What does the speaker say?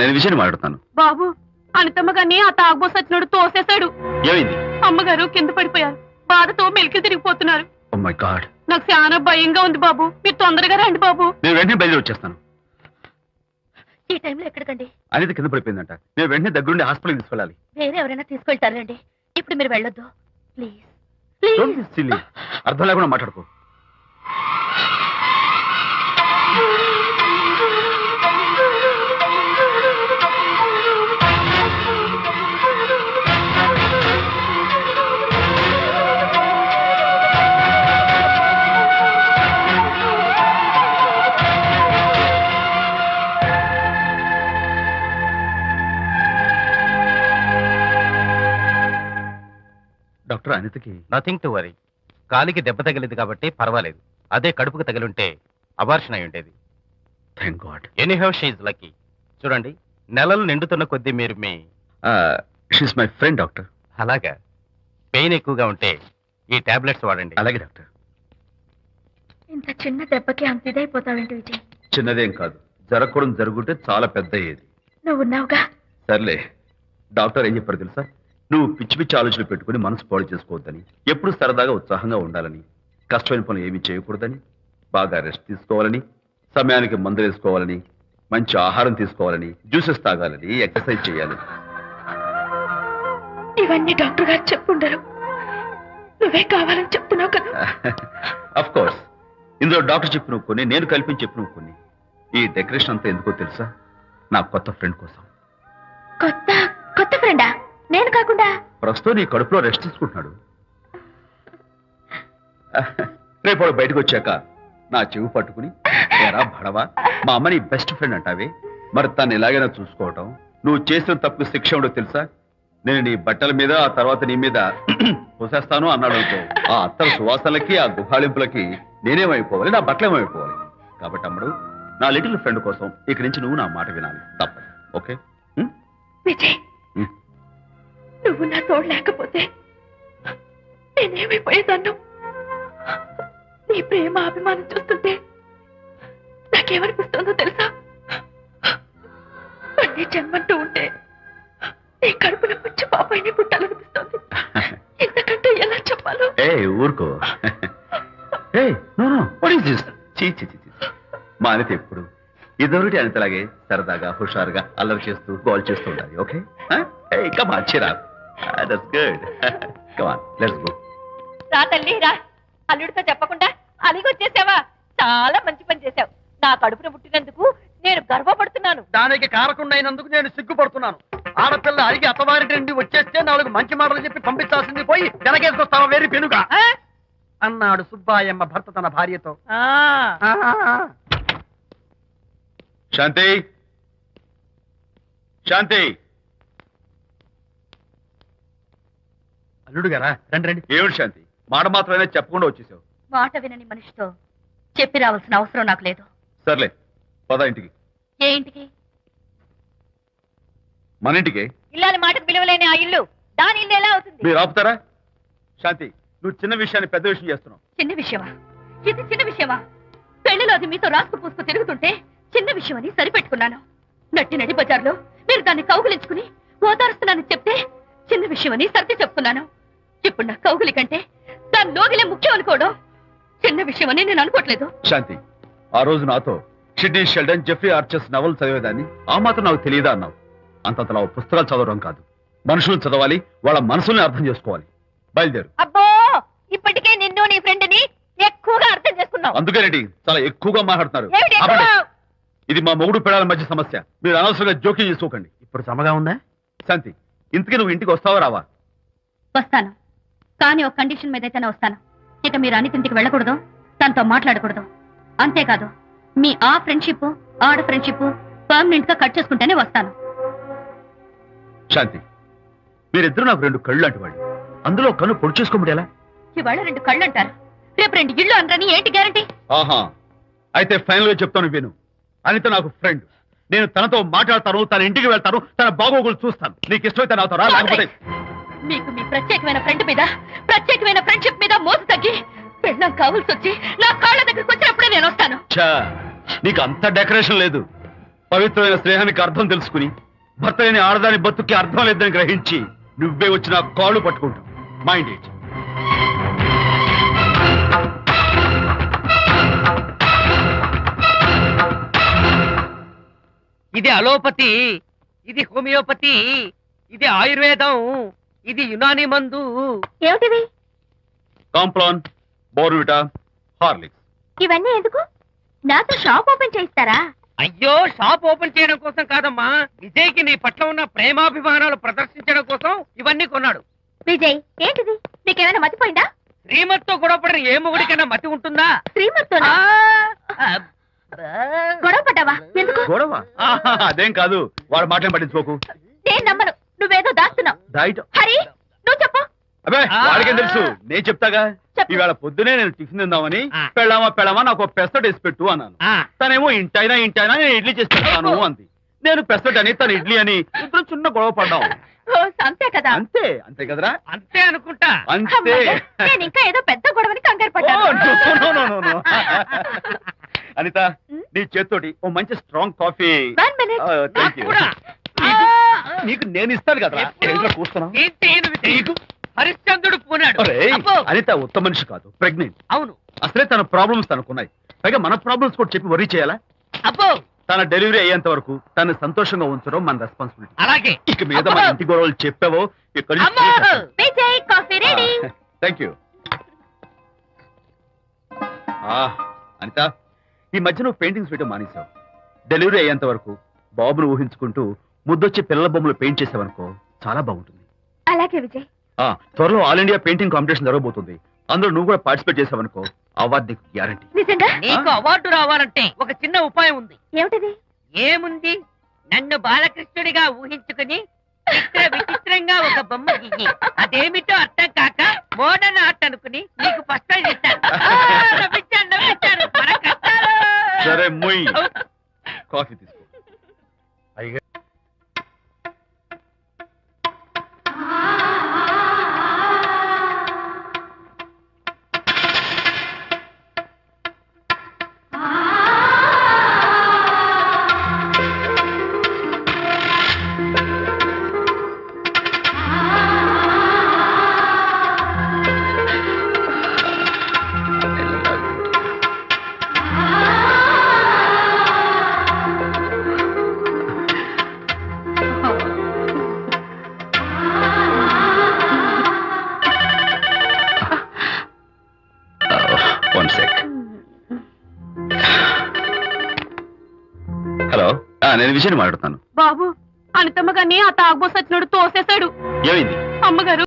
నేను విషయం మాట్లాడుతాను. బాబు అనితమ్మ గారిని ఆ తాగుబోసు వచ్చినోడు తోసేశాడు. ఏమైంది? అమ్మగారు కింద పడిపోయారు. బాధతో మెలికి తిరిగిపోతున్నారు. ఓ మై గాడ్, నాకు చాలా భయంగా ఉంది బాబు. మీరు తొందరగా రండి బాబు. నేను వెంటనే బయలుదేరి వచ్చేస్తాను. ఈ టైంలో ఎక్కడికండి? అనిత కింద పడిపోయిందంట. నేను వెంటనే దగ్గరుండి హాస్పిటల్కి తీసుకెళ్ళాలి. వేరే ఎవరైనా తీసుకెళ్తారండి. ఇప్పుడు మీరు వెళ్ళొద్దు ప్లీజ్. అర్థం లేకుండా మాట్లాడుకో. డాక్టర్, అనితకి నథింగ్ టు వరీ. కాలికి దెబ్బ తగిలింది కాబట్టి పర్వాలేదు. అదే కడుపుకు తగిలింటే అబార్షన్ అయి ఉండేది. Thank God. Anyhow she is lucky. చూడండి, నెలలు నిండుతున్న కొద్దీ మీరు షీస్ మై ఫ్రెండ్ డాక్టర్. అలాగా, పెయిన్ ఎక్కువగా ఉంటే ఈ టాబ్లెట్స్ వాడండి. అలాగే డాక్టర్. ఇంత చిన్న దెబ్బకి అంత ఇదైపోతావేంటి విజయ్? చిన్నదేం కాదు, జరగకూడదు జరుగుంటే చాలా పెద్ద అయ్యేది. నువ్వున్నావుగా. సర్లే. డాక్టర్ ఏం చెప్పారు తెలుసా? నువ్వు పిచ్చి పిచ్చి ఆలోచనలు పెట్టుకుని మనసు పాడు చేసుకోవద్దని, ఎప్పుడు సరదాగా ఉత్సాహంగా ఉండాలని, కష్టమైన పనులు ఏమీ చేయకూడదని, బాగా రెస్ట్ తీసుకోవాలని, సమయానికి మందులు వేసుకోవాలని, మంచి ఆహారం తీసుకోవాలని, జ్యూసెస్ తాగాలని, ఎక్సర్సైజ్ చేయాలి. ఇవన్నీ డాక్టర్ గారు చెప్పుండరు, నువ్వే కావాలని చెప్తున్నావు కదా. అఫ్ కోర్స్, ఇందులో డాక్టర్ చెప్పిన కొన్ని, నేను కల్పించి చెప్పిన కొన్ని. ఈ డెకరేషన్ అంతా ఎందుకో తెలుసా? నా కొత్త ఫ్రెండ్ కోసం. కొత్త కొత్త ఫ్రెండా? నేను కాకుండా? ప్రస్తుతం నీ కడుపులో రెస్ట్ తీసుకుంటున్నాడు. రేపు బయటకు వచ్చాక నా చెవి పట్టుకుని, ఎరా భడవా, మా అమ్మ నీ బెస్ట్ ఫ్రెండ్ అంటావే, మరి తను ఎలాగైనా చూసుకోవటం, నువ్వు చేసిన తప్పు శిక్ష ఉండో తెలుసా? నేను నీ బట్టల మీద, ఆ తర్వాత నీ మీద పోసేస్తాను అన్నాడు అనుకో, ఆ అత్తల సువాసనలకి, ఆ గుహాళింపులకి నేనేమైపోవాలి, నా బట్టలేమైపోవాలి. కాబట్టి అమ్మడు, నా లిటిల్ ఫ్రెండ్ కోసం ఇక్కడి నుంచి నువ్వు నా మాట వినాలి, తప్పదు. ఓకే విజయ్, నువ్వు నా తోడు లేకపోతే నేనేమైపోయేదాన్ను. నీ ప్రేమ అభిమానం చూస్తుంటే నాకేమనిపిస్తుందో తెలుసా? అన్ని జన్మంటూ ఉంటే నీ కడుపున వచ్చి పాపాయిని పుట్టాలనిపిస్తుంది. ఇంతకంటే ఎలా చెప్పాలో? ఊరుకో. మా అనిత ఎప్పుడు ఇదొకటి అనితలాగే సరదాగా, హుషారుగా, అల్లరి చేస్తూ, గోల్ చేస్తూ ఉండాలి. Okay, come on, Chira. That's good. Come on, let's go. రా తల్లి రా. అల్లుడితో చెప్పకుండా అలిగొచ్చేసావా? చాలా మంచి పని చేశావు. నా కడుపున పుట్టినందుకు నేను గర్వపడుతున్నాను. దానికి కారకుండైనందుకు నేను సిగ్గుపడుతున్నాను. ఆడపిల్ల అడిగి అత్తవారి నుండి వచ్చేస్తే 4 మంచి మాటలు చెప్పి పంపించాల్సింది పోయి వెనకేసుకొస్తావా వేరు పెనుగా అన్నాడు సుబ్బాయమ్మ భర్త తన భార్యతో. శాంతి, శాంతి. అల్లుడు గారా, రండి రండి. ఏమిటి శాంతి, మాట మాత్రమే చెప్పకుండా వచ్చేసావు? మాట వినని మనిషితో చెప్పి రావాల్సిన అవసరం నాకు లేదు. సర్లే, పద ఇంటికి. ఏ ఇంటికి? మన ఇంటికి. ఇల్లాలి మాటకు విలువలేని ఆ ఇల్లు, దాని ఇల్లు ఎలా అవుతుంది? మీరు ఆపుతారా? శాంతి, నువ్వు చిన్న విషయాన్ని పెద్ద విషయం చేస్తున్నావు. చిన్న విషయమా? ఇది చిన్న విషయమా? పెళ్లిలో అది మీతో రాసుకు పూసుకు తిరుగుతుంటే చిన్న విషయమని సరిపెట్టుకున్నాను. నట్టి నడి బజార్లో మీరు దాన్ని కౌగులించుకుని ఓదారుస్తున్నానని చెప్తే చిన్న విషయమని సర్ది చెప్తున్నాను. ఇప్పుడు నా కౌగులి కంటే దాని లోగిలే ముఖ్యం అనుకోవడం చిన్న విషయమని నేను అనుకోవట్లేదు. శాంతి, ఆ రోజు నాతో షిడ్నీ షెల్డన్, జెఫ్రీ ఆర్చర్స్ నవలు చదివేదాన్ని, ఆ మాత్రం నాకు తెలియదా అన్నావు. అంతంతలా పుస్తకాలు చదవడం కాదు, మనుషులు చదవాలి, వాళ్ళ మనసుల్ని అర్థం చేసుకోవాలి. బయలుదేరు. అబ్బో, ఇప్పటికే నిన్ను నీ ఫ్రెండ్ ని ఎక్కువగా అర్థం చేసుకున్నావు. అందుకేనండి చాలా ఎక్కువగా మాట్లాడుతున్నారు. ఇది మా మొగుడు పిల్లల మధ్య సమస్య, మీరు అనవసరంగా జోక్యం చేసుకోకండి. ఇప్పుడు సమగా ఉందా? శాంతి, ఇంతకీ నువ్వు ఇంటికి వస్తావా రావా? వస్తాను, కానీ ఒక కండిషన్ మీద అయితేనే వస్తాను. ఇక మీరు అనితింటికి వెళ్ళకూడదు, తనతో మాట్లాడకూడదు. అంతేకాదు, మీ ఆ ఫ్రెండ్షిప్, ఆడ ఫ్రెండ్షిప్ పర్మనెంట్ గా కట్ చేసుకుంటేనే వస్తాను. శాంతి, మీరిద్దరు నాకు 2 కళ్ళు లాంటి వాళ్ళు, అందులో కన్ను పొడి చేసుకోబడి ఎలా? ఇవాళ 2 కళ్ళు అంటారు, రేపు 2 ఇళ్ళు అనరని ఏంటి గ్యారంటీ? ఆహా, అయితే ఫైనల్ గా చెప్తాను విను. అనిత నాకు ఫ్రెండ్, నేను తనతో మాట్లాడతాను, తన ఇంటికి వెళ్తాను, తన బాగోగులు చూస్తాను. నీకు ఇష్టమైతే నాతో రా, లేకపోతే మీకు మీ ప్రత్యేకమైన ఫ్రెండ్ మీద, ప్రత్యేకమైన ఫ్రెండ్షిప్ మీద మోసు తగ్గి పెళ్ళం కావాల్సి వచ్చి నా కాళ్ళ దగ్గరికి వచ్చినప్పుడే నేను వస్తాను. నీకు అంత డెకరేషన్ లేదు. పవిత్రమైన స్నేహానికి అర్థం తెలుసుకుని భర్త లేని ఆడదాని బతుక్కి అర్థం లేదని గ్రహించి నువ్వే వచ్చి నా కాళ్ళు పట్టుకుంటావు. Mind it. ఇది అలోపతి, ఇది హోమియోపతి, ఇది ఆయుర్వేదం, ఇది యునాని మందు. ఏమిటివి? Complan, Bournvita, Horlicks. ఇవన్నీ ఎందుకు? నాతో షాప్ ఓపెన్ చేయిస్తారా? అయ్యో, షాప్ ఓపెన్ చేయడం కోసం కాదమ్మా, విజయ్కి నీ పట్ల ఉన్న ప్రేమాభిమానాలు ప్రదర్శించడం కోసం ఇవన్నీ కొన్నాడు. విజయ్, ఏంటిది? నీకేమైనా మతిపోయిందా? శ్రీమతితో గొడవపడిన ఏ మొగుడికైనా మతి ఉంటుందా? శ్రీమతితో గొడవ పడ్డావా? ఎందుకు? గొడవ? అదేం కాదు, వాడు మాటలు పట్టించుకోకు. నేను నమ్మను, నువ్వేదో దాస్తున్నావు. డైట్. హరి, నువ్వు చెప్పు. అబ్బే, వాడికేం తెలుసు, నేను చెప్తాగా. చెప్పు. ఈవేళ పొద్దునే నేను టిఫిన్ తిందామని పెళ్ళామా నాకు పెసరట్ వేసి పెట్టు అన్నాను. తనేమో ఇంటైనా నేను ఇడ్లీ చేసి పెడతాను అంది. నేను పెసరట్ అని తను ఇడ్లీ అని ఇద్దరు చిన్న గొడవ పడ్డాం. ఓ, అంతే కదా? అంతే అంతే కదరా? అంతే అనుకుంటా. అంతే. అమ్మయ్య, నేను ఇంకా ఏదో పెద్ద గొడవని కంగారు ఓ, పడ్డాను. no. అనిత, నీ చేత్తోటి ఓ మంచి strong coffee. 1 minute. Thank you. కూడా. నీకు నేను ఇస్తాను కదా. ఎప్పుడు? కూర్చున్నా. ఏం చేయను విజయ్. హరిశ్చంద్రుడు పూనాడు. అబ్బో. అనిత ఉత్తమ మనిషి కాదు, ప్రెగ్నెంట్. అవును. అసలే తన ప్రాబ్లమ్స్ తనకున్నాయి, పైగా మన ప్రాబ్లమ్స్ కూడా చెప్పి వరీ చేయాలా? అబ్బో, తన డెలివరీ అయ్యేంత వరకు తను సంతోషంగా ఉంచడం మన రెస్పాన్సిబిలిటీ. అలాగే. ఇక మీద మన ఇంటి గొడవలు చెప్పావో ఇక్కడ అమ్మో. Vijay, coffee ready. Thank you. Anita, ఈ మధ్య నువ్వు పెయింటింగ్స్ వేయడం మానేశావు. డెలివరీ అయ్యేంత వరకు బాబును ఊహించుకుంటూ ముద్దొచ్చి పిల్లల బొమ్మలు పెయింట్ చేసావనుకో, చాలా బాగుంటుంది. అలాగే విజయ్. త్వరలో ఆల్ ఇండియా పెయింటింగ్ కాంపిటీషన్ జరగబోతుంది. అందులో నువ్వు కూడా పార్టిసిపేట్ చేసావనుకో, అవార్డు నీకు గ్యారంటీ. నిజంగా? నీకు అవార్డు రావాలంటే ఒక చిన్న ఉపాయం ఉంది. ఏమిటిది? ఏముంది, నన్ను బాలకృష్ణుడిగా ఊహించుకుని విచిత్రంగా ఒక బొమ్మ గీయి. అదేమిటో అర్థం కాక మోడర్న్ ఆర్ట్ అనుకుని నీకు ఫస్ట్ ప్రైజ్ ఇస్తాను. నవ్వించాను. మన కష్టాలు. సరే మొయ్, కాఫీ తీసుకో. హలో, నేను విజయ్ మాట్లాడుతాను. బాబు, అనితమ్మ గారిని ఆ తాగుబోసచ్చినోడు తోసేశాడు. ఏమైంది? అమ్మగారు